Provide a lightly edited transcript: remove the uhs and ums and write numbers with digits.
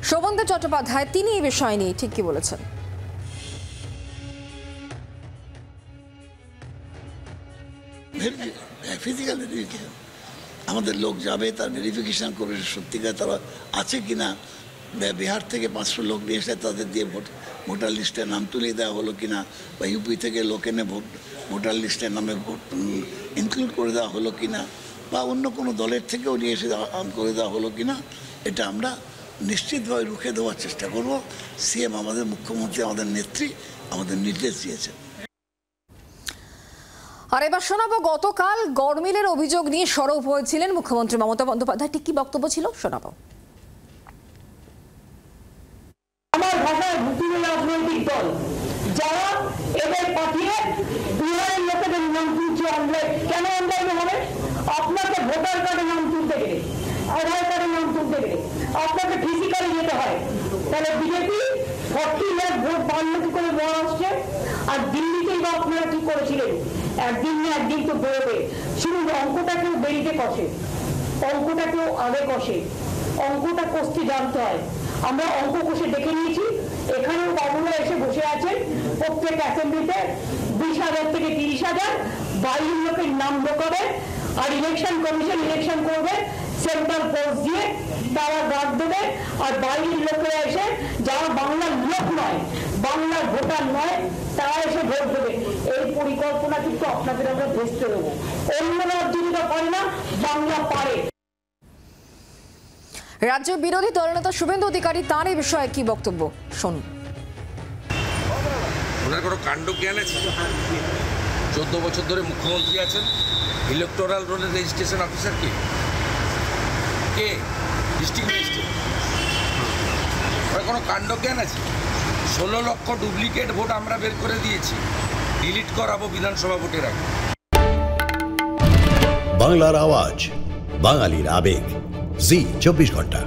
শোভনদেব চট্টোপাধ্যায় তিনি এই বিষয় নিয়ে ঠিক কি বলেছেন? ফিজিক্যাল ভেরিফিকেশন, আমাদের লোক যাবে, তার ভেরিফিকেশন করবে সত্যিকার তারা আছে কিনা। বিহার থেকে 500 লোক নিয়ে এসে তাদের দিয়ে ভোটার লিস্টে নাম তুলে দেওয়া হলো কিনা, বা ইউপি থেকে লোক এনে ভোটার লিস্টের নামে ভোট ইনক্লুড করে দেওয়া হলো কিনা, বা অন্য কোনো দলের থেকেও নিয়ে এসে করে দেওয়া হলো কিনা, এটা আমরা নিশ্চিতভাবে রুখে দেওয়ার চেষ্টা করব। সিএম আমাদের মুখ্যমন্ত্রী, আমাদের নেত্রী আমাদের নির্দেশ দিয়েছেন। আর এবার শোনাবো, গতকাল গড়মিলের অভিযোগ নিয়ে সরব হয়েছিলেন মুখ্যমন্ত্রী মমতা বন্দ্যোপাধ্যায়। ঠিক কি বক্তব্য ছিল শোনাবো। আমার ভাষায় ভুতুরে রাজনৈতিক দল যারা এদের পাঠিয়ে বিহারের লোকেদের নাম তুলছে অনলাইন। কেন অনলাইনে হবে? আপনাকে ভোটার কার্ডে নাম তুলতে গেলে, আধার কার্ডে নাম তুলতে গেলে আপনাকে ফিজিক্যালি যেতে হয়। তাহলে বিজেপি 40 লাখ ভোট বাড়লো কি করে মহারাষ্ট্রে? আর দিল্লিতেই বা আপনারা কি করেছিলেন? একদিন না একদিন তো বেরোবে। শুনুন, অঙ্কটাকেও দেরিতে কষে, অঙ্কটাকেও আগে কষে, অঙ্কটা কষতে জানতে হয়। আমরা অঙ্ক কষে দেখে নিয়েছি। এখানেও বাবুরা এসে বসে আছেন, প্রত্যেক অ্যাসেম্বলিতে 20,000 থেকে 30,000 বাইরের লোকের নাম ঢোকাবে, আর ইলেকশন কমিশন ইলেকশন করবে সেন্ট্রাল ফোর্স দিয়ে, তারা গার্ড দেবে। আর বাইরের লোকেরা এসে, যারা বাংলার লোক নয়, বাংলার ভোটার নয়, তারা এসে ভোট দেবে। এই পরিকল্পনা কিন্তু আপনাদের আমরা ভেস্তে দেবো। অন্য রাজ্যটা পারে না, বাংলা পারে। রাজ্যের বিরোধী দলনেতা শুভেন্দু অধিকারী তার এই বিষয়ে কি বক্তব্য শুনুন। ওনার কোনো কাণ্ড জ্ঞান আছে? 14 বছর ধরে মুখ্যমন্ত্রী আছেন। ইলেকটোরাল রোলের রেজিস্ট্রেশন অফিসার কে? District magistrate. ওনার কোনো কাণ্ড জ্ঞান আছে? 16 লক্ষ ডুপ্লিকেট ভোট আমরা বের করে দিয়েছি, ডিলিট করাবো বিধানসভা ভোটের আগে। বাংলার আওয়াজ, বাঙালির আবেগ, জি 24 ঘন্টা।